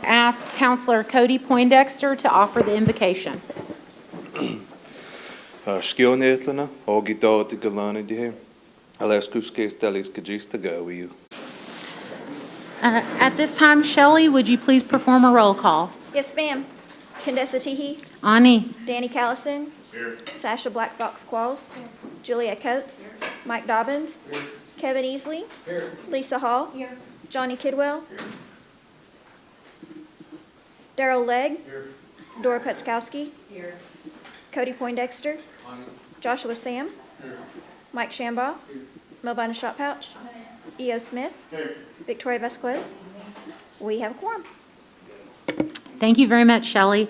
Ask Counselor Cody Poindexter to offer the invocation. Skjånetlerne og I dag til galane de her. Alaskuske staliska gista Gouyee. At this time, Shelley, would you please perform a roll call? Yes, ma'am. Kendessa Teehee, Ani. Danny Callison, Here. Sasha Black Fox Qualls, Julia Coates, Mike Dobbins, Kevin Easley, Lisa Hall, Johnny Kidwell, Daryl Legg, Dora Petzkowski, Cody Poindexter, Joshua Sam, Mike Shambaugh, Melvina Shot Pouch, E.O. Smith, Victoria Vasquez. We have a quorum. Thank you very much, Shelley.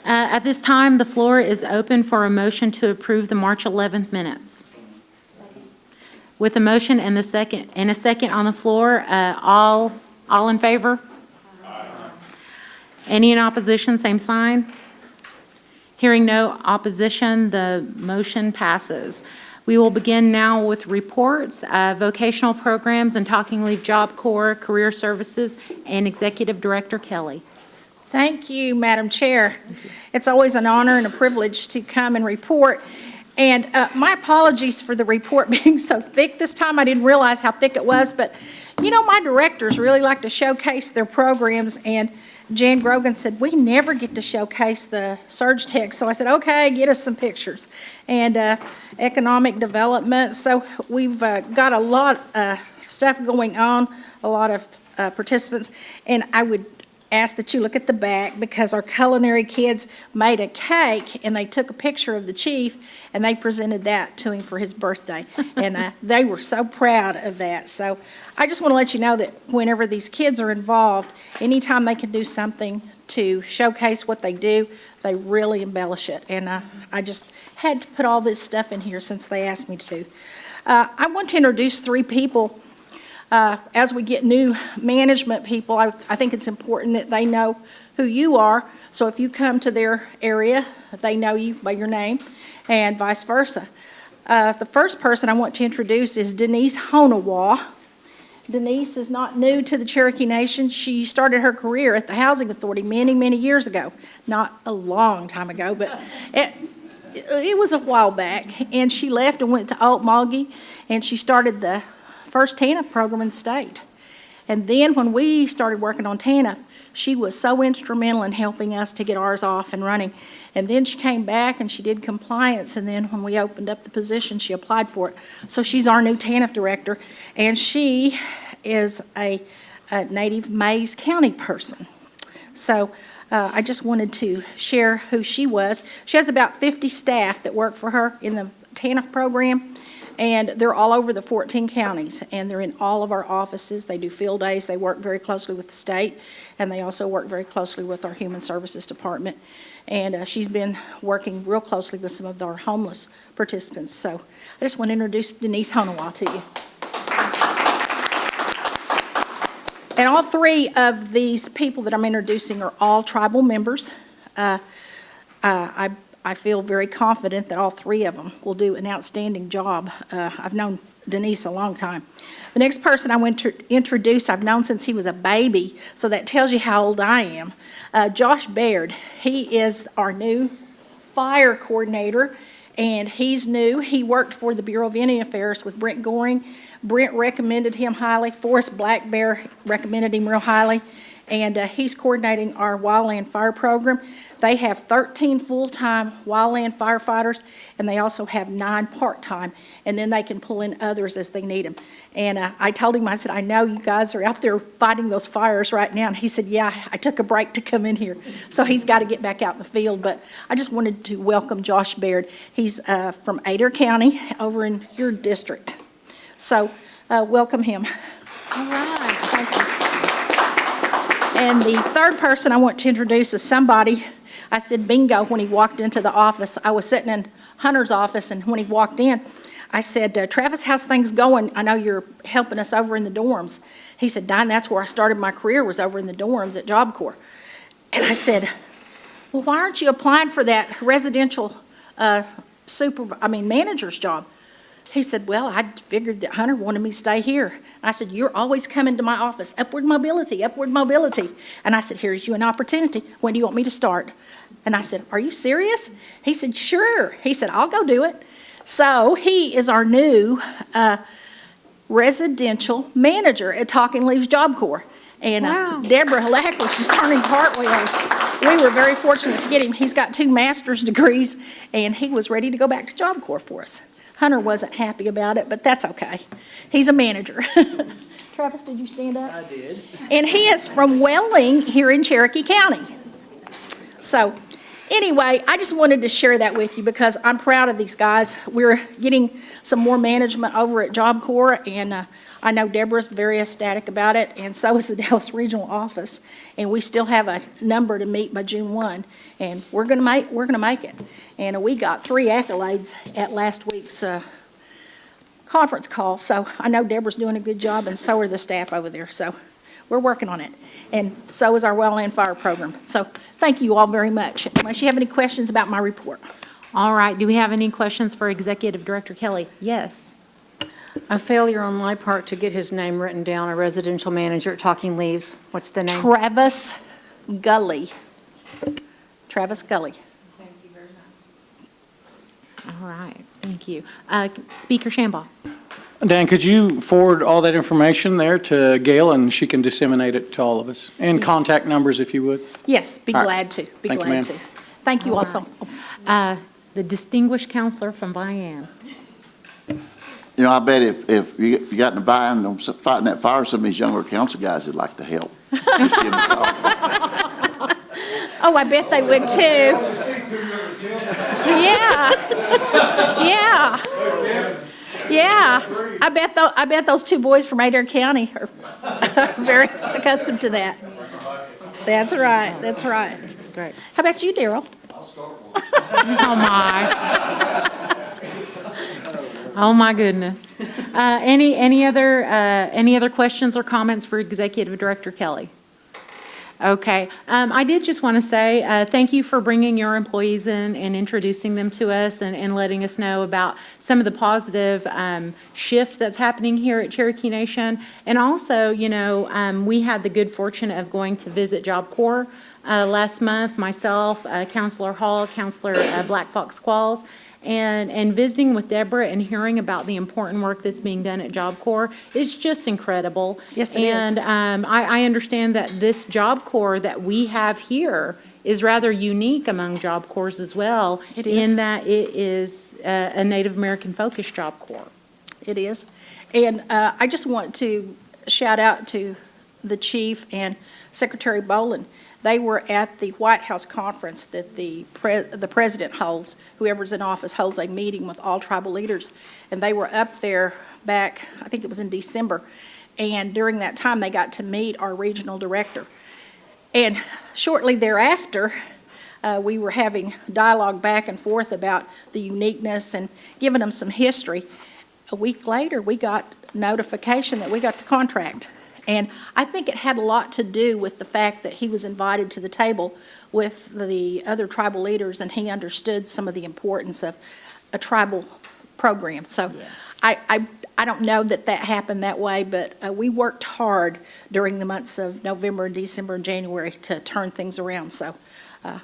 At this time, the floor is open for a motion to approve the March 11th minutes. With a motion and a second on the floor, all in favor? Aye. Any in opposition, same sign? Hearing no opposition, the motion passes. We will begin now with reports, vocational programs and Talking Leave Job Corps, Career Services, and Executive Director Kelly. Thank you, Madam Chair. It's always an honor and a privilege to come and report. And my apologies for the report being so thick this time. I didn't realize how thick it was, but you know, my directors really like to showcase their programs, and Jan Grogan said, we never get to showcase the surge tech. So I said, okay, get us some pictures. And economic development. So we've got a lot of stuff going on, a lot of participants, and I would ask that you look at the back because our culinary kids made a cake and they took a picture of the chief and they presented that to him for his birthday. And they were so proud of that. So I just want to let you know that whenever these kids are involved, anytime they can do something to showcase what they do, they really embellish it. And I just had to put all this stuff in here since they asked me to. I want to introduce three people. As we get new management people, I think it's important that they know who you are. So if you come to their area, they know you by your name, and vice versa. The first person I want to introduce is Denise Honawa. Denise is not new to the Cherokee Nation. She started her career at the Housing Authority many, many years ago. Not a long time ago, but it was a while back. And she left and went to Altmoggy, and she started the first TANF program in the state. And then when we started working on TANF, she was so instrumental in helping us to get ours off and running. And then she came back and she did compliance, and then when we opened up the position, she applied for it. So she's our new TANF director, and she is a native Mays County person. So I just wanted to share who she was. She has about 50 staff that work for her in the TANF program. And they're all over the 14 counties, and they're in all of our offices. They do field days. They work very closely with the state, and they also work very closely with our Human Services Department. And she's been working real closely with some of our homeless participants. So I just want to introduce Denise Honawa to you. And all three of these people that I'm introducing are all tribal members. I feel very confident that all three of them will do an outstanding job. I've known Denise a long time. The next person I want to introduce, I've known since he was a baby, so that tells you how old I am. Josh Baird, he is our new fire coordinator, and he's new. He worked for the Bureau of Indian Affairs with Brent Goring. Brent recommended him highly. Forrest Black Bear recommended him real highly. And he's coordinating our wildland fire program. They have 13 full-time wildland firefighters, and they also have 9 part-time, and then they can pull in others as they need them. And I told him, I said, I know you guys are out there fighting those fires right now. And he said, yeah, I took a break to come in here. So he's got to get back out in the field. But I just wanted to welcome Josh Baird. He's from Adair County over in your district. So welcome him. All right. Thank you. And the third person I want to introduce is somebody, I said bingo when he walked into the office. I was sitting in Hunter's office, and when he walked in, I said, Travis, how's things going? I know you're helping us over in the dorms. He said, Diane, that's where I started my career, was over in the dorms at Job Corps. And I said, well, why aren't you applying for that residential manager's job? He said, well, I figured that Hunter wanted me to stay here. I said, you're always coming to my office, upward mobility, upward mobility. And I said, here's you an opportunity. When do you want me to start? And I said, are you serious? He said, sure. He said, I'll go do it. So he is our new residential manager at Talking Leaves Job Corps. And Wow. Deborah Halak was just turning cartwheels. We were very fortunate to get him. He's got 2 master's degrees, and he was ready to go back to Job Corps for us. Hunter wasn't happy about it, but that's okay. He's a manager. Travis, did you stand up? I did. And he is from Welling here in Cherokee County. So anyway, I just wanted to share that with you because I'm proud of these guys. We're getting some more management over at Job Corps, and I know Deborah's very ecstatic about it, and so is the Dallas Regional Office. And we still have a number to meet by June 1, and we're gonna make it. And we got 3 accolades at last week's conference call, so I know Deborah's doing a good job, and so are the staff over there. So we're working on it, and so is our Wellland Fire Program. So thank you all very much. Unless you have any questions about my report. All right, do we have any questions for Executive Director Kelly? Yes. A failure on my part to get his name written down, a residential manager at Talking Leaves. What's the name? Travis Gully. Travis Gully. All right, thank you. Speaker Shambaugh. Dan, could you forward all that information there to Gail, and she can disseminate it to all of us? And contact numbers, if you would. Yes, be All right. glad to, be Thank you, glad ma'am. to. Thank you All also. The distinguished counselor from Vian. You know, I bet if you got in a bind on fighting that fire, some of these younger council guys would like to help. Just give 'em a call. Oh, I bet they would too. Yeah. Yeah. Yeah. I bet those 2 boys from Adair County are very accustomed to that. That's right, that's right. Great. How about you, Daryl? Oh, my. Oh, my goodness. Any other questions or comments for Executive Director Kelly? Okay. I did just want to say thank you for bringing your employees in and introducing them to us and letting us know about some of the positive shift that's happening here at Cherokee Nation. And also, you know, we had the good fortune of going to visit Job Corps last month, myself, Counselor Hall, Counselor Black Fox Qualls, and visiting with Deborah and hearing about the important work that's being done at Job Corps is just incredible. Yes, it is. And I understand that this Job Corps that we have here is rather unique among Job Corps as well. It is. In that it is a Native American focused Job Corps. It is. And I just want to shout out to the chief and Secretary Boland. They were at the White House conference that the president holds, whoever's in office holds a meeting with all tribal leaders. And they were up there back, I think it was in December. And during that time, they got to meet our regional director. And shortly thereafter, we were having dialogue back and forth about the uniqueness and giving them some history. A week later, we got notification that we got the contract. And I think it had a lot to do with the fact that he was invited to the table with the other tribal leaders, and he understood some of the importance of a tribal program. So I don't know that happened that way, but we worked hard during the months of November and December and January to turn things around. So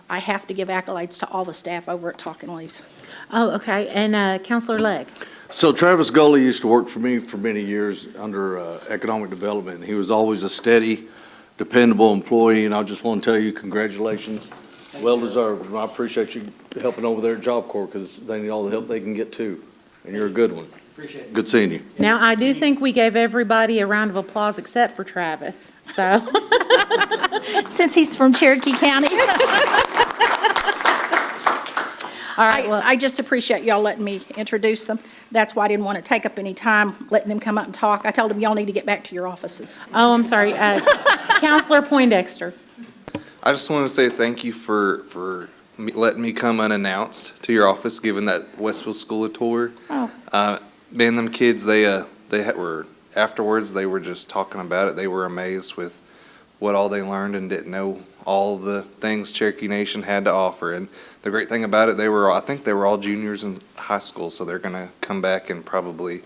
I have to give accolades to all the staff over at Talking Leaves. Oh, okay. And Counselor Legg. So Travis Gully used to work for me for many years under economic development. He was always a steady, dependable employee, and I just want to tell you, congratulations. Well deserved. And I appreciate you helping over there at Job Corps because they need all the help they can get too. And you're a good one. Appreciate it. Good seeing you. Now, I do think we gave everybody a round of applause except for Travis, so. Since he's from Cherokee County. All right, well, I just appreciate y'all letting me introduce them. That's why I didn't want to take up any time letting them come up and talk. I told them y'all need to get back to your offices. oh, I'm sorry. Counselor Poindexter. I just want to say thank you for letting me come unannounced to your office, giving that Westville School a tour. Oh. Man, them kids, they were, afterwards, they were just talking about it. They were amazed with what all they learned and didn't know all the things Cherokee Nation had to offer. And the great thing about it, I think they were all juniors in high school, so they're going to come back and probably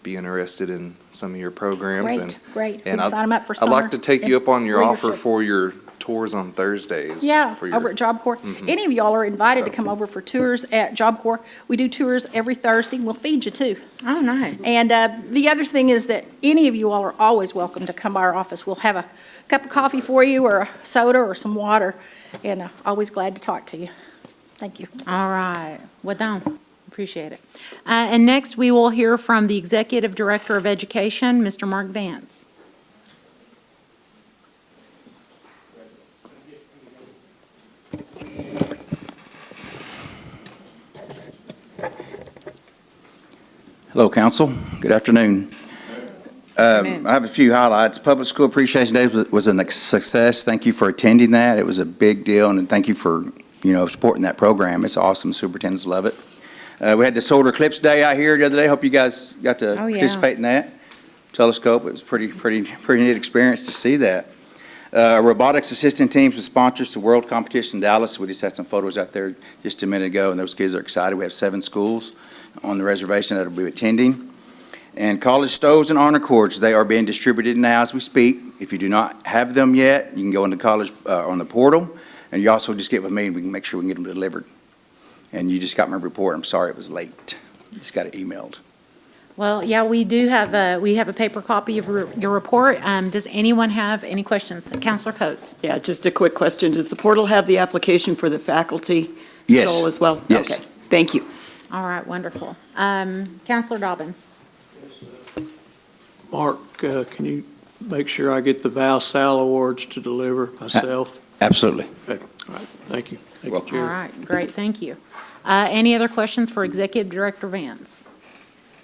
be interested in some of your programs. Great. We And can sign them up for I'd summer. like to take you up on your offer leadership. for your tours on Thursdays. Yeah, for your- over at Job Corps. Mhm. Any of y'all are invited to So- come over for tours at Job Corps. We do tours every Thursday. We'll feed you too. Oh, nice. And the other thing is that any of you all are always welcome to come by our office. We'll have a cup of coffee for you, or a soda, or some water, and always glad to talk to you. Thank you. All right. Well done. Appreciate it. And next, we will hear from the Executive Director of Education, Mr. Mark Vance. Hello, council. Good afternoon. Afternoon. I have a few highlights. Public School Appreciation Day was a success. Thank you for attending that. It was a big deal, and thank you for, supporting that program. It's awesome. Superintendents love it. We had the Solar Eclipse Day out here the other day. Hope you guys got to Oh, yeah. participate in that. Telescope, it was pretty neat experience to see that. Robotics assistant teams with sponsors to World Competition in Dallas. We just had some photos out there just a minute ago, and those kids are excited. We have 7 schools on the reservation that will be attending. And college stoves and honor cords, they are being distributed now as we speak. If you do not have them yet, you can go into college on the portal, and you also just get with me, and we can make sure we can get them delivered. And you just got my report. I'm sorry it was late. Just got it emailed. Well, yeah, we do have a paper copy of your report. Does anyone have any questions? Counselor Coates? Yeah, just a quick question. Does the portal have the application for the faculty Yes. stole as well? Yes. Okay, thank you. All right, wonderful. Counselor Dobbins? Mark, can you make sure I get the Val Sal Awards to deliver myself? Absolutely. Okay, all right, thank you. Thank you, Welcome. Chair. All right, great, thank you. Any other questions for Executive Director Vance?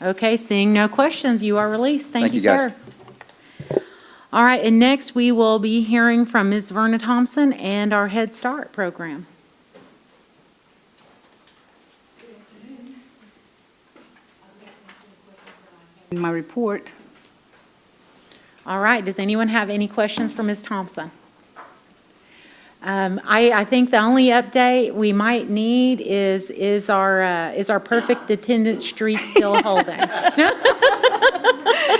Okay, seeing no questions, you are released. Thank Thank you, you, guys. sir. All right, and next we will be hearing from Ms. Verna Thompson and our Head Start program. In my report, All right, does anyone have any questions for Ms. Thompson? I think the only update we might need is our perfect attendance streak still holding?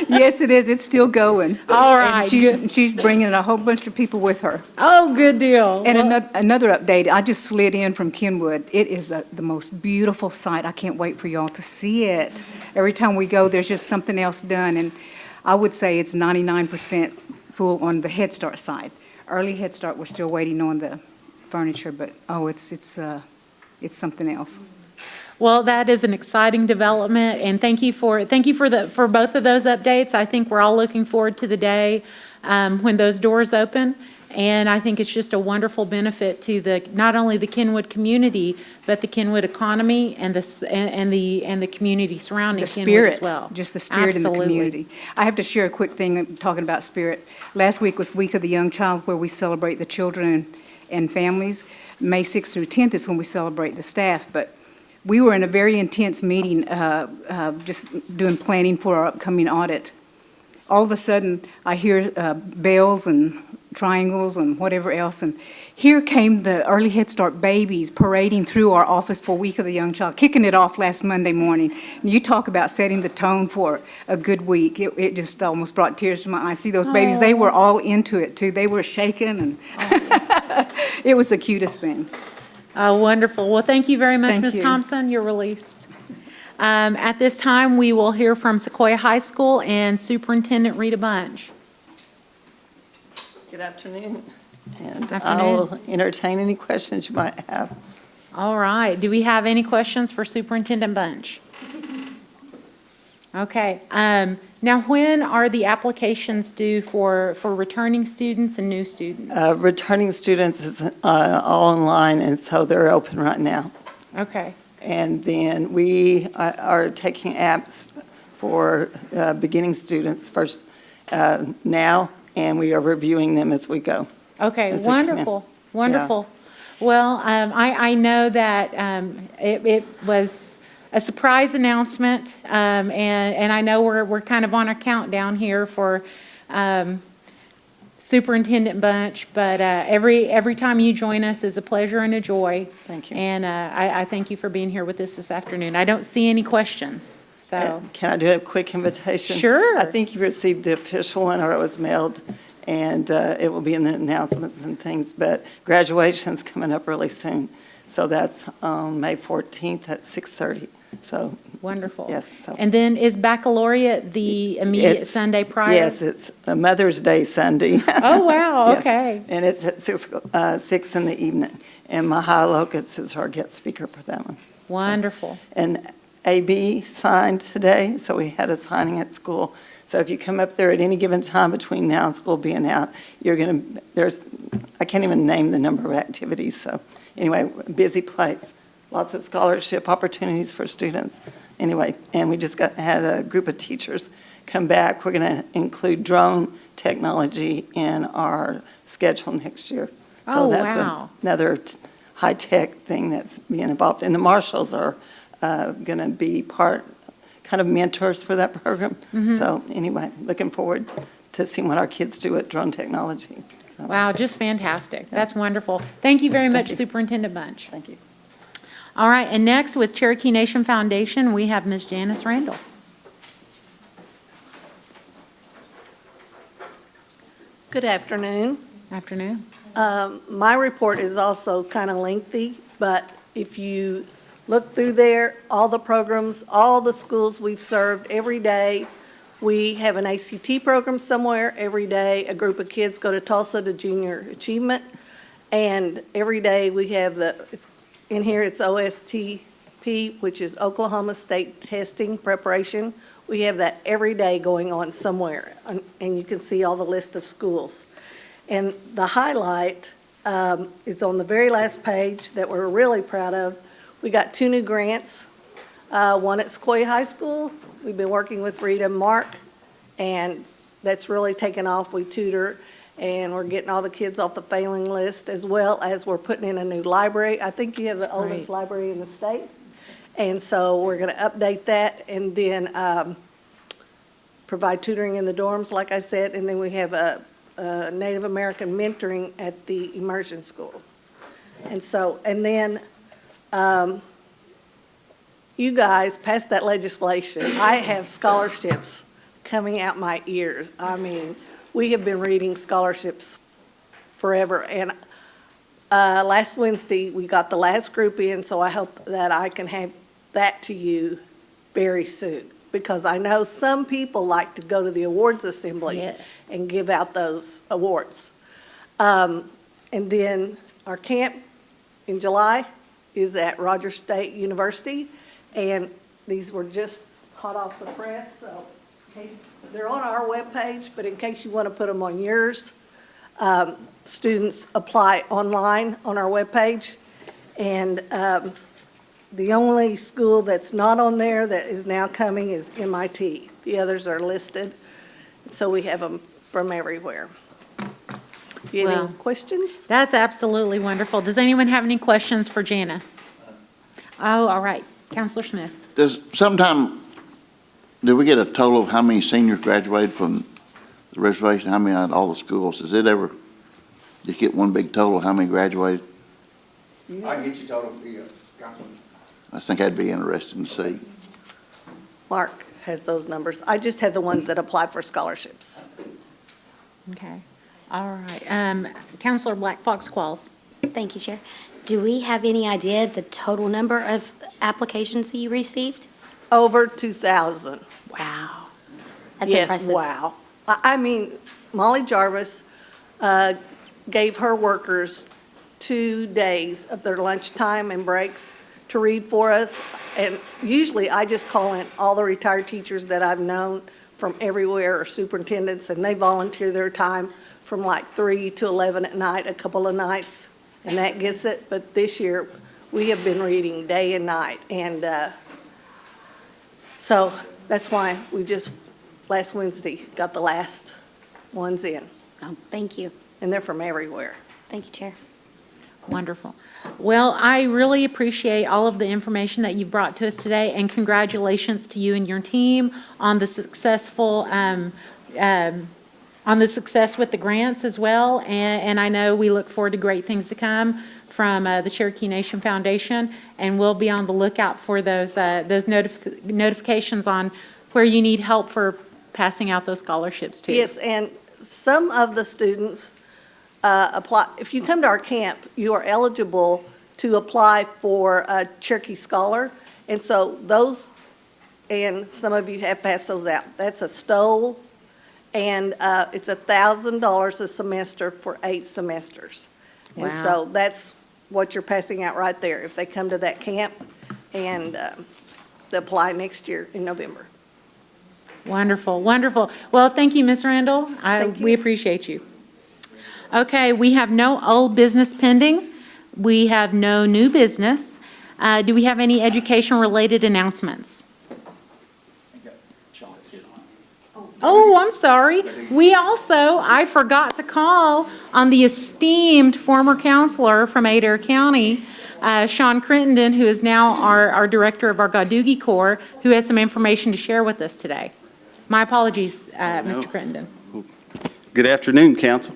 yes, it is, it's still going. All And right, she's bringing a whole bunch of people with her. Oh, good deal. And Well, another update, I just slid in from Kenwood. It is the most beautiful sight. I can't wait for y'all to see it. Every time we go, there's just something else done, and I would say it's 99% full on the Head Start side. Early Head Start, we're still waiting on the furniture, but, it's something else. Well, that is an exciting development, and thank you for both of those updates. I think we're all looking forward to the day when those doors open, and I think it's just a wonderful benefit to not only the Kenwood community, but the Kenwood economy and the community surrounding The Kenwood as spirit, well. just the spirit in the Absolutely. community. I have to share a quick thing talking about spirit. Last week was Week of the Young Child, where we celebrate the children and families. May 6th through 10th is when we celebrate the staff, but we were in a very intense meeting, just doing planning for our upcoming audit. All of a sudden, I hear bells and triangles and whatever else, and here came the Early Head Start babies parading through our office for Week of the Young Child, kicking it off last Monday morning. And you talk about setting the tone for a good week. It just almost brought tears to my eyes. See those babies, they were all into it too. They were shaking, and it was the cutest thing. Oh, wonderful. Well, thank you very much, Thank Ms. you. Thompson. You're released. At this time, we will hear from Sequoia High School and Superintendent Rita Bunch. Good afternoon. And Afternoon. I will entertain any questions you might have. All right. Do we have any questions for Superintendent Bunch? Okay. Now, when are the applications due for returning students and new students? Returning students is all online, and so they're open right now. Okay. And then we are taking apps for beginning students first now, and we are reviewing them as we go. Okay, As they come in. wonderful, wonderful. Well, I know that it was a surprise announcement, and I know we're kind of on a countdown here for superintendent bunch, but every time you join us is a pleasure and a joy. Thank you. And I thank you for being here with us this afternoon. I don't see any questions, so. Can I do a quick invitation? Sure. I think you received the official one, or it was mailed, and it will be in the announcements and things, but graduation's coming up really soon. So that's May 14th at 6:30. So, Wonderful. yes. So. And then is baccalaureate the immediate It's- Sunday prior? Yes, it's a Mother's Day Sunday. Oh, wow, Yes. okay. And it's at 6 in the evening. And Maha Locust is our guest speaker for that one. Wonderful. And AB signed today, so we had a signing at school. So if you come up there at any given time between now and school being out, you're going to, I can't even name the number of activities, so anyway, busy place. Lots of scholarship opportunities for students. Anyway, and we just had a group of teachers come back. We're going to include drone technology in our schedule next year. Oh, So that's wow. another high-tech thing that's being involved. And the marshals are going to be kind of mentors for that program. Mm-hmm. So anyway, looking forward to seeing what our kids do with drone technology. So, Wow, just fantastic. That's wonderful. Thank you very much, you. Superintendent Bunch. Thank you. All right, and next with Cherokee Nation Foundation, we have Ms. Janice Randall. Good afternoon. Afternoon. My report is also kind of lengthy, but if you look through there, all the programs, all the schools we've served every day, we have an ACT program somewhere every day. A group of kids go to Tulsa to Junior Achievement, and every day we have in here it's OSTP, which is Oklahoma State Testing Preparation. We have that every day going on somewhere, and you can see all the list of schools. And the highlight is on the very last page that we're really proud of. We got 2 new grants, one at Sequoia High School. We've been working with Rita and Mark, and that's really taken off. We tutor, and we're getting all the kids off the failing list, as well as we're putting in a new library. I think you have the That's great. oldest library in the state. And so we're going to update that, and then provide tutoring in the dorms, like I said, and then we have a Native American mentoring at the immersion school. And so, and then you guys passed that legislation. I have scholarships coming out my ears. I mean, we have been reading scholarships forever, and last Wednesday, we got the last group in, so I hope that I can have that to you very soon, because I know some people like to go to the awards assembly Yes. and give out those awards. And then our camp in July is at Rogers State University, and these were just hot off the press, so in case, they're on our webpage, but in case you want to put them on yours, students apply online on our webpage. And the only school that's not on there that is now coming is MIT. The others are listed, so we have them from everywhere. Do you have Well, any questions? That's absolutely wonderful. Does anyone have any questions for Janice? Oh, all right. Counselor Smith. Do we get a total of how many seniors graduated from the reservation, how many out of all the schools? Does it ever just get one big total, how many graduated? I can get you total, Councilman. I think that'd be interesting to see. Mark has those numbers. I just have the ones that apply for scholarships. Okay. All right. Counselor Black Fox Qualls. Thank you, Chair. Do we have any idea the total number of applications that you received? Over 2,000. Wow. That's Yes, impressive. wow. I mean, Molly Jarvis gave her workers 2 days of their lunchtime and breaks to read for us. And usually I just call in all the retired teachers that I've known from everywhere, or superintendents, and they volunteer their time from like 3 to 11 at night, a couple of nights, and that gets it. But this year, we have been reading day and night. And so that's why we just, last Wednesday, got the last ones in. Oh, thank you. And they're from everywhere. Thank you, Chair. Wonderful. Well, I really appreciate all of the information that you've brought to us today, and congratulations to you and your team on the successful on the success with the grants as well, and I know we look forward to great things to come from the Cherokee Nation Foundation, and we'll be on the lookout for those notifications on where you need help for passing out those scholarships too. Yes, and some of the students apply, if you come to our camp, you are eligible to apply for a Cherokee Scholar, and so those, and some of you have passed those out. That's a Stoll, and it's $1,000 a semester for 8 semesters. And Wow. so that's what you're passing out right there, if they come to that camp, and they apply next year in November. Wonderful, wonderful. Well, thank you, Ms. Randall. Thank you. We appreciate you. Okay, we have no old business pending. We have no new business. Do we have any education-related announcements? Oh, I'm sorry. I forgot to call on the esteemed former counselor from Adair County, Sean Crittenden, who is now our director of our Gouyee Corps, who has some information to share with us today. My apologies, Mr. Crittenden. Good afternoon, council.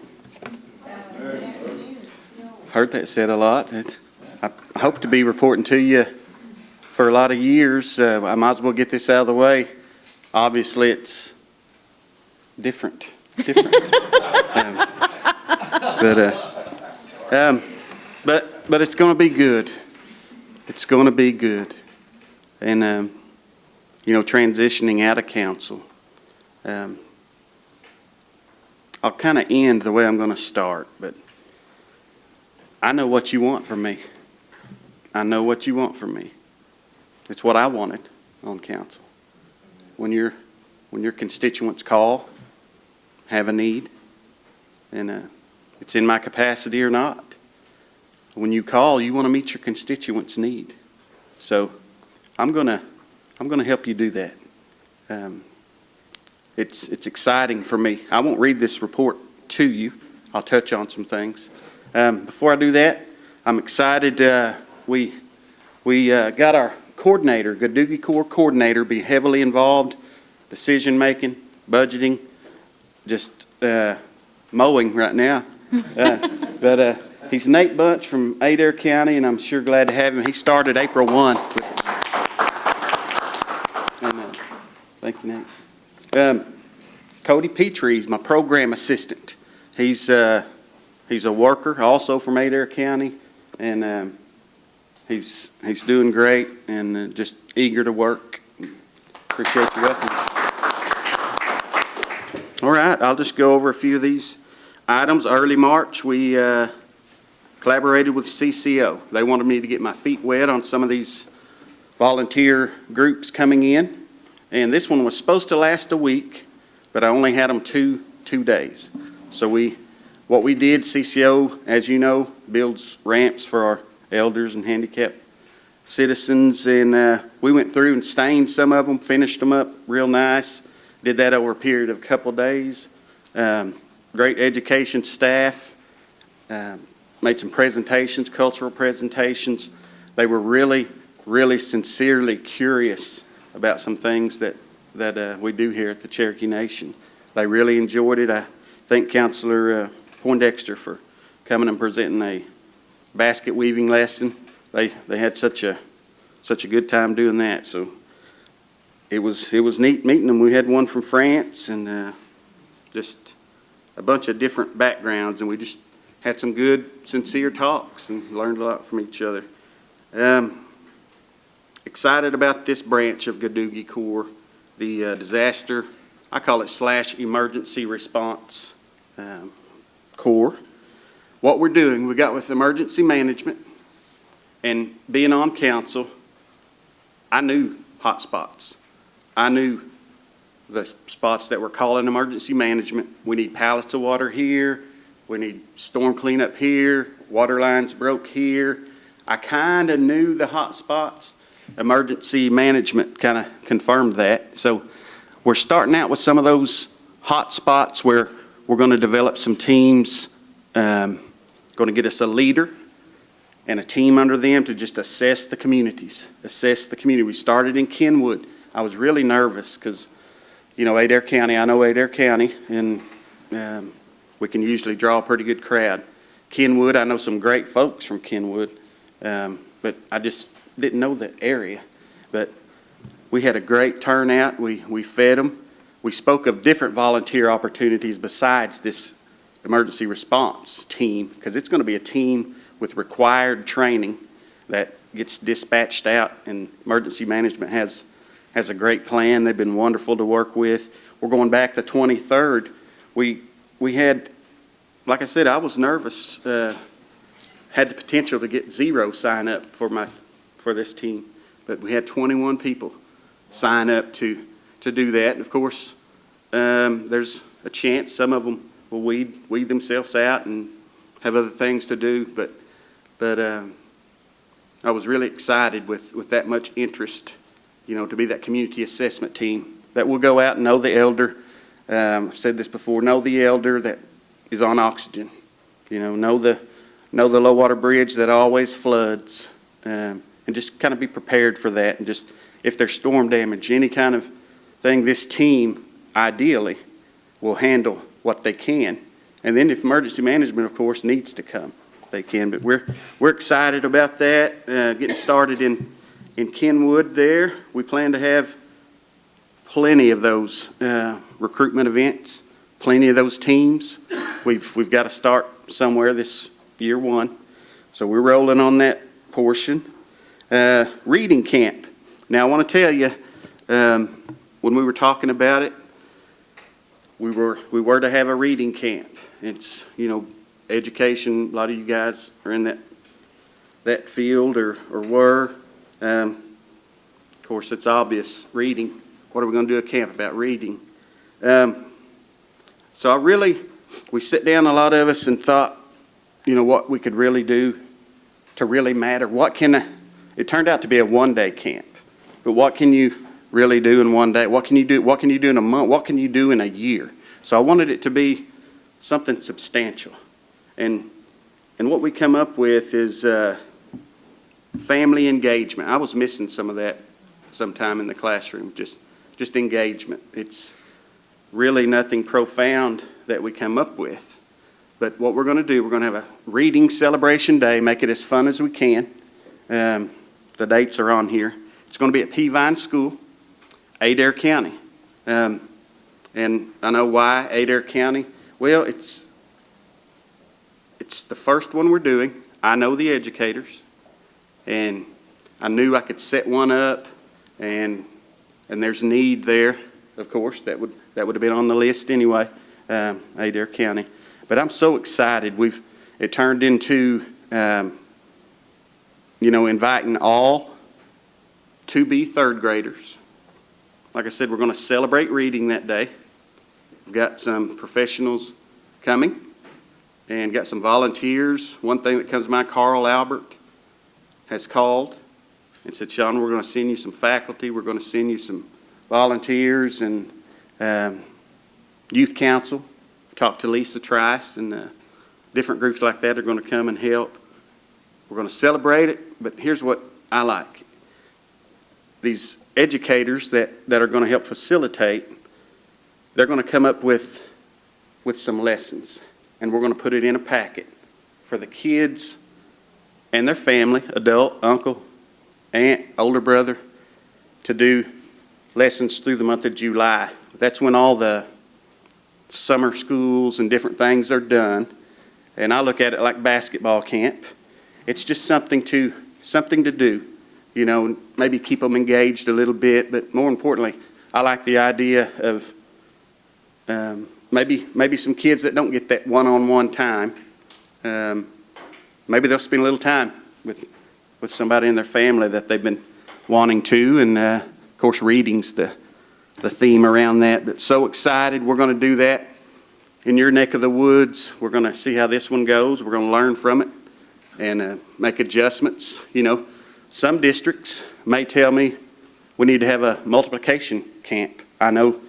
I've heard that said a lot. I hope to be reporting to you for a lot of years. I might as well get this out of the way. Obviously, it's different. But it's going to be good. It's going to be good. And, transitioning out of council, I'll kind of end the way I'm going to start, but I know what you want from me. I know what you want from me. It's what I wanted on council. When your constituents call, have a need, and it's in my capacity or not. When you call, you want to meet your constituents' need. So I'm gonna help you do that. It's exciting for me. I won't read this report to you. I'll touch on some things. Before I do that, I'm excited. We got our coordinator, Gouyee Corps coordinator, be heavily involved, decision-making, budgeting, just mowing right now. But he's Nate Bunch from Adair County, and I'm sure glad to have him. He started April 1 with us. And, thank you, Nate. Cody Petrie is my program assistant. He's a worker, also from Adair County, and he's doing great and just eager to work. Appreciate you welcome. All right, I'll just go over a few of these items. Early March, we collaborated with CCO. They wanted me to get my feet wet on some of these volunteer groups coming in, and this one was supposed to last a week, but I only had them two days. So what we did, CCO, as you know, builds ramps for our elders and handicapped citizens, and we went through and stained some of them, finished them up real nice. Did that over a period of a couple of days. Great education staff. Made some presentations, cultural presentations. They were really, really sincerely curious about some things that we do here at the Cherokee Nation. They really enjoyed it. I thank Councilor Poindexter for coming and presenting a basket weaving lesson. They had such a good time doing that. So it was neat meeting them. We had one from France and just a bunch of different backgrounds, and we just had some good, sincere talks and learned a lot from each other. Excited about this branch of Gouyee Corps, the disaster, I call it / emergency response Corps. What we're doing, we got with emergency management and being on council, I knew hot spots. I knew the spots that were calling emergency management. We need pallets of water here. We need storm cleanup here. Water lines broke here. I kind of knew the hot spots. Emergency management kind of confirmed that. So we're starting out with some of those hot spots where we're going to develop some teams, going to get us a leader and a team under them to just assess the communities, We started in Kenwood. I was really nervous because, Adair County, I know Adair County, and we can usually draw a pretty good crowd. Kenwood, I know some great folks from Kenwood, but I just didn't know the area. But we had a great turnout. We fed them. We spoke of different volunteer opportunities besides this emergency response team, because it's going to be a team with required training that gets dispatched out, and emergency management has a great plan. They've been wonderful to work with. We're going back the 23rd. We had, like I said, I was nervous, had the potential to get 0 sign up for this team, but we had 21 people sign up to do that. And of course, there's a chance some of them will weed themselves out and have other things to do, but I was really excited with that much interest, to be that community assessment team that will go out and know the elder. I've said this before, know the elder that is on oxygen, know the low water bridge that always floods, and just kind of be prepared for that. And just, if there's storm damage, any kind of thing, this team ideally will handle what they can. And then if emergency management, of course, needs to come, they can. But we're excited about that, getting started in Kenwood there. We plan to have plenty of those recruitment events, plenty of those teams. We've got to start somewhere this year one. So we're rolling on that portion. Reading camp. Now, I want to tell you, when we were talking about it, we were to have a reading camp. It's, education, a lot of you guys are in that field or were. Of course, it's obvious, reading. What are we going to do a camp about reading? So we sit down, a lot of us, and thought, what we could really do to really matter. It turned out to be a one-day camp, but what can you really do in one day? What can you do? What can you do in a month? What can you do in a year? So I wanted it to be something substantial. And what we come up with is family engagement. I was missing some of that sometime in the classroom, just engagement. It's really nothing profound that we come up with. But what we're going to do, we're going to have a reading celebration day, make it as fun as we can. The dates are on here. It's going to be at Peavine School, Adair County. And I know why Adair County. Well, it's the first one we're doing. I know the educators, and I knew I could set one up, and there's need there, of course. That would have been on the list anyway, Adair County. But I'm so excited. It turned into, inviting all to be third graders. Like I said, we're going to celebrate reading that day. We've got some professionals coming and got some volunteers. One thing that comes to mind, Carl Albert has called and said, Sean, we're going to send you some faculty. We're going to send you some volunteers and youth council. Talked to Lisa Trice, and different groups like that are going to come and help. We're going to celebrate it, but here's what I like. These educators that are going to help facilitate, they're going to come up with some lessons, and we're going to put it in a packet for the kids and their family, adult, uncle, aunt, older brother, to do lessons through the month of July. That's when all the summer schools and different things are done, and I look at it like basketball camp. It's just something to do, maybe keep them engaged a little bit, but more importantly, I like the idea of maybe some kids that don't get that one-on-one time. Maybe they'll spend a little time with somebody in their family that they've been wanting to, and of course, reading's the theme around that. But so excited, we're going to do that in your neck of the woods. We're going to see how this one goes. We're going to learn from it and make adjustments. Some districts may tell me we need to have a multiplication camp. I know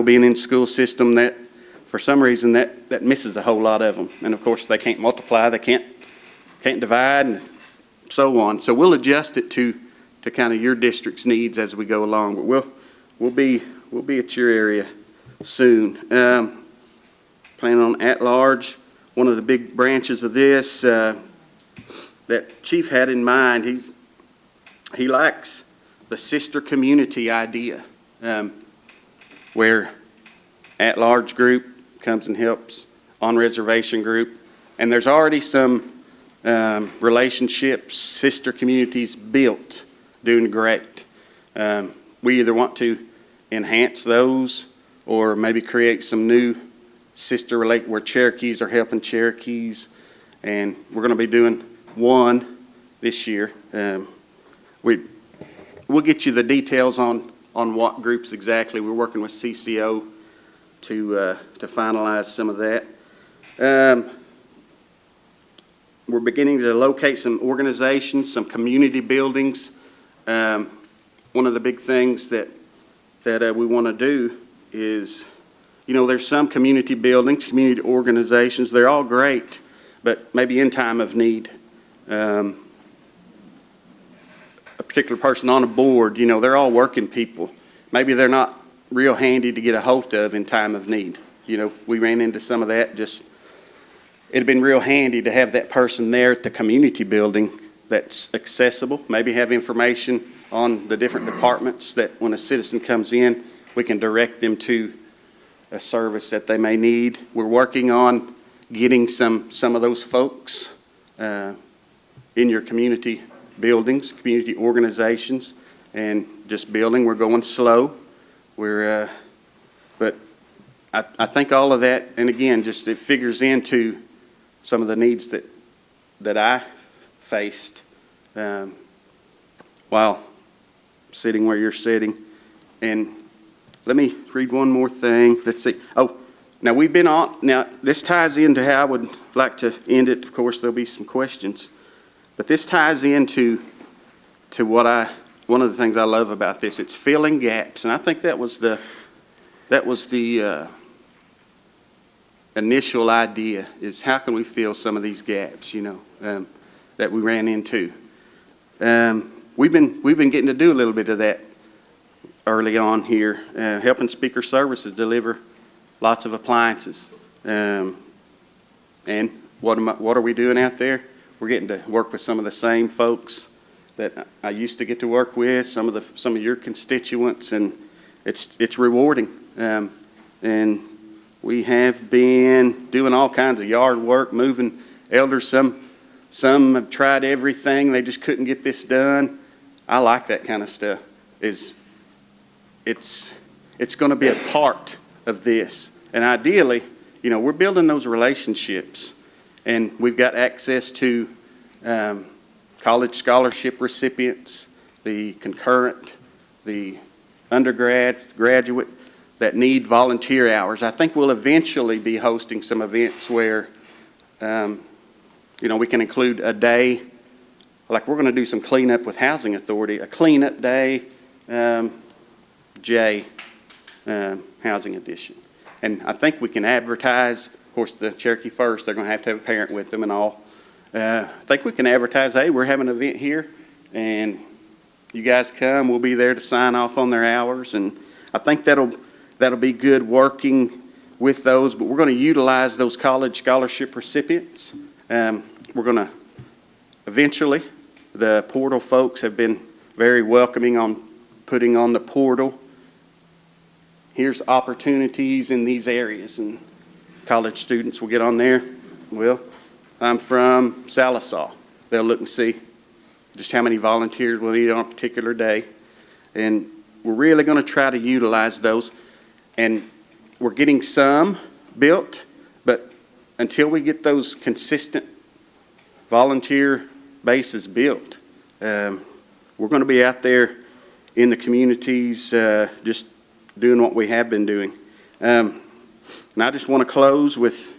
being in the school system that for some reason that misses a whole lot of them. And of course, they can't multiply, they can't divide, and so on. So we'll adjust it to kind of your district's needs as we go along. But we'll be at your area soon. planning on at-large. One of the big branches of this that Chief had in mind, he likes the sister community idea, where at-large group comes and helps on-reservation group. And there's already some relationships, sister communities built, doing great. We either want to enhance those or maybe create some new sister where Cherokees are helping Cherokees. And we're going to be doing one this year. We'll get you the details on what groups exactly. We're working with CCO to finalize some of that. We're beginning to locate some organizations, some community buildings. One of the big things that we want to do is, there's some community buildings, community organizations, they're all great, but maybe in time of need. A particular person on a board, they're all working people. Maybe they're not real handy to get a hold of in time of need. We ran into some of that. It'd been real handy to have that person there at the community building that's accessible, maybe have information on the different departments that when a citizen comes in, we can direct them to a service that they may need. We're working on getting some of those folks in your community buildings, community organizations, and just building. We're going slow. But I think all of that, and again, just it figures into some of the needs that I faced while sitting where you're sitting. And let me read one more thing. Let's see. Oh, now this ties into how I would like to end it. Of course, there'll be some questions. But this ties into one of the things I love about this. It's filling gaps. And I think that was the initial idea, is how can we fill some of these gaps, that we ran into. We've been getting to do a little bit of that early on here, helping Speaker Services deliver lots of appliances. And what are we doing out there? We're getting to work with some of the same folks that I used to get to work with, some of your constituents, and it's rewarding. And we have been doing all kinds of yard work, moving elders. Some have tried everything. They just couldn't get this done. I like that kind of stuff. It's going to be a part of this. And ideally, we're building those relationships. And we've got access to college scholarship recipients, the concurrent, the undergrads, graduate that need volunteer hours. I think we'll eventually be hosting some events where, we can include a day, like we're going to do some cleanup with Housing Authority, a cleanup day, Housing Edition. And I think we can advertise, of course, the Cherokee First, they're going to have a parent with them and all. I think we can advertise, hey, we're having an event here, and you guys come, we'll be there to sign off on their hours. And I think that'll be good working with those, but we're going to utilize those college scholarship recipients. We're going to eventually, the portal folks have been very welcoming on putting on the portal. Here's opportunities in these areas, and college students will get on there. Well, I'm from Salisaw. They'll look and see just how many volunteers we'll need on a particular day. And we're really going to try to utilize those. And we're getting some built, but until we get those consistent volunteer bases built, we're going to be out there in the communities just doing what we have been doing. And I just want to close with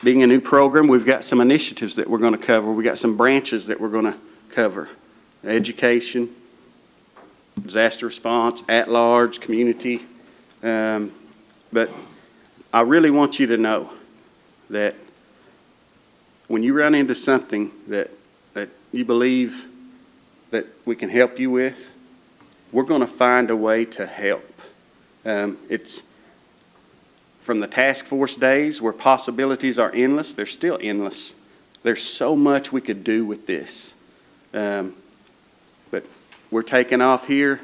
being a new program. We've got some initiatives that we're going to cover. We've got some branches that we're going to cover. Education, disaster response, at-large, community. But I really want you to know that when you run into something that you believe that we can help you with, we're going to find a way to help. from the task force days where possibilities are endless, they're still endless. There's so much we could do with this. But we're taking off here,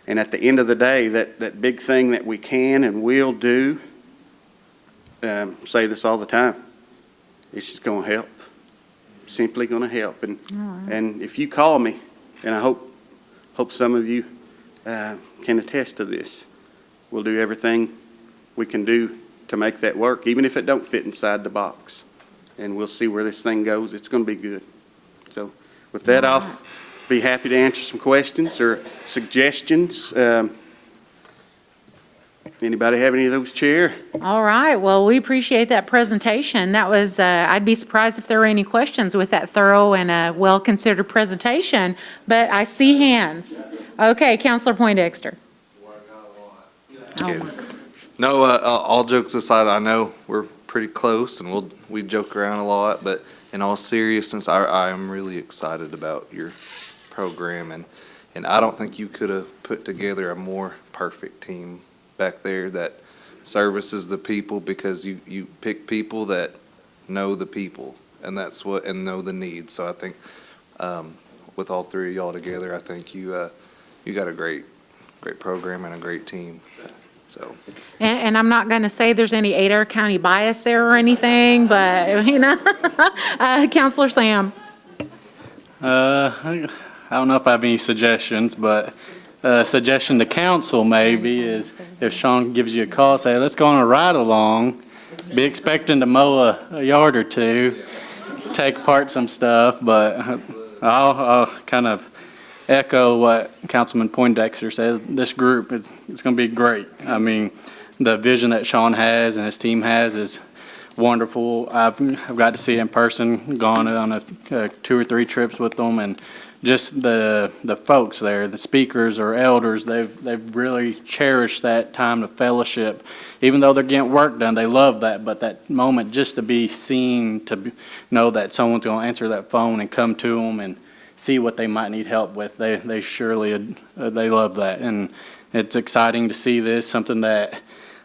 and at the end of the day, that big thing that we can and will do, say this all the time, it's just going to help. Simply going to help. And if you call me, and I hope some of you can attest to this, we'll do everything we can do to make that work, even if it don't fit inside the box. And we'll see where this thing goes. It's going to be good. So with that, I'll be happy to answer some questions or suggestions. Anybody have any of those, Chair? All right, well, we appreciate that presentation. That was, I'd be surprised if there were any questions with that thorough and well-considered presentation, but I see hands. Okay, Counselor Poindexter. Oh, my. No, all jokes aside, I know we're pretty close and we joke around a lot, but in all seriousness, I am really excited about your program, and I don't think you could have put together a more perfect team back there that services the people, because you pick people that know the people, and know the needs. So I think with all three of y'all together, I think you got a great program and a great team. So. And I'm not going to say there's any Adair County bias there or anything, but, Counselor Sam. I don't know if I have any suggestions, but a suggestion to council maybe is if Sean gives you a call, say, let's go on a ride along, be expecting to mow a yard or two, take apart some stuff, but I'll kind of echo what Councilman Poindexter said. This group, it's going to be great. I mean, the vision that Sean has and his team has is wonderful. I've got to see it in person, gone on 2 or 3 trips with them, and just the folks there, the speakers or elders, they've really cherished that time of fellowship. Even though they're getting work done, they love that. But that moment just to be seen, know that someone's going to answer that phone and come to them and see what they might need help with, they surely, they love that. And it's exciting to see this, something that,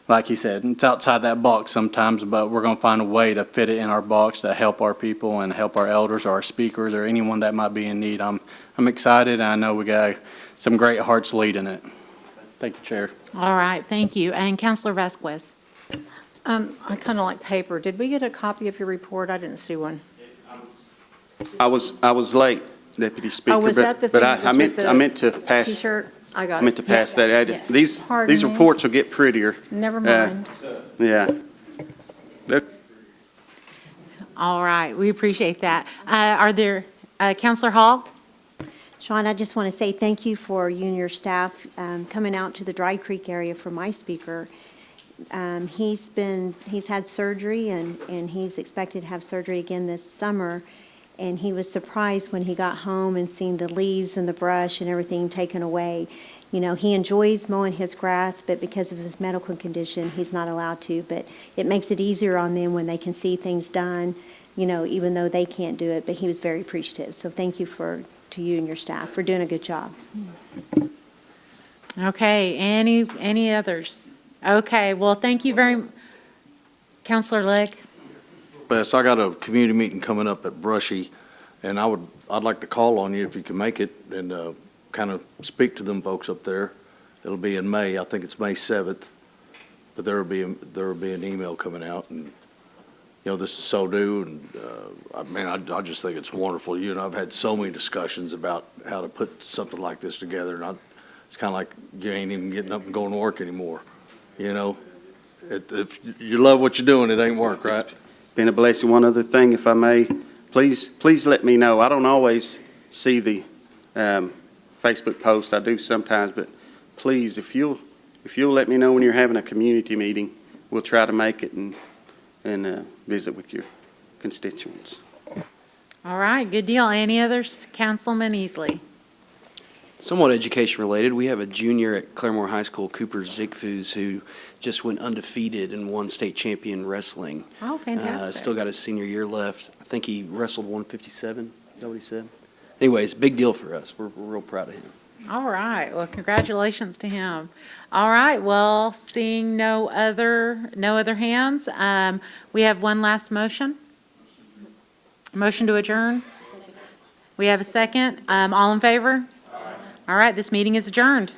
like he said, it's outside that box sometimes, but we're going to find a way to fit it in our box to help our people and help our elders or our speakers or anyone that might be in need. I'm excited, and I know we got some great hearts leading it. Thank you, Chair. All right, thank you. And Counselor Vasquez. I kind of like paper. Did we get a copy of your report? I didn't see one. I was late, Deputy Speaker. Oh, was that the thing that was with the I meant to pass. T-shirt? I got it. I meant to pass that. Yeah. These Pardon me? reports will get prettier. Never mind. Yeah. All right, we appreciate that. Are there, Counselor Hall? Sean, I just want to say thank you for you and your staff coming out to the Dry Creek area for my speaker. He's had surgery and he's expected to have surgery again this summer. And he was surprised when he got home and seen the leaves and the brush and everything taken away. You know, he enjoys mowing his grass, but because of his medical condition, he's not allowed to. But it makes it easier on them when they can see things done, you know, even though they can't do it. But he was very appreciative. So thank you to you and your staff for doing a good job. Okay, any others? Okay, well, thank you very, Counselor Legg. Yes, I got a community meeting coming up at Brushy, and I'd like to call on you if you can make it and kind of speak to them folks up there. It'll be in May. I think it's May 7th, but there will be an email coming out, and this is so new, and I just think it's wonderful. I've had so many discussions about how to put something like this together, and it's kind of like you ain't even getting up and going to work anymore. If you love what you're doing, it ain't work, right? Been a blessing. One other thing, if I may, please let me know. I don't always see the Facebook post. I do sometimes, but please, if you'll let me know when you're having a community meeting, we'll try to make it and visit with your constituents. All right, good deal. Any others? Councilman Easley. Somewhat education related, we have a junior at Claremore High School, Cooper Ziegfus, who just went undefeated and won state champion wrestling. Oh, fantastic. Still got his senior year left. I think he wrestled 157, is that what he said? Anyways, big deal for us. We're real proud of him. All right, well, congratulations to him. All right, well, seeing no other hands, we have one last motion. Motion to adjourn? We have a second. All in favor? All right, this meeting is adjourned.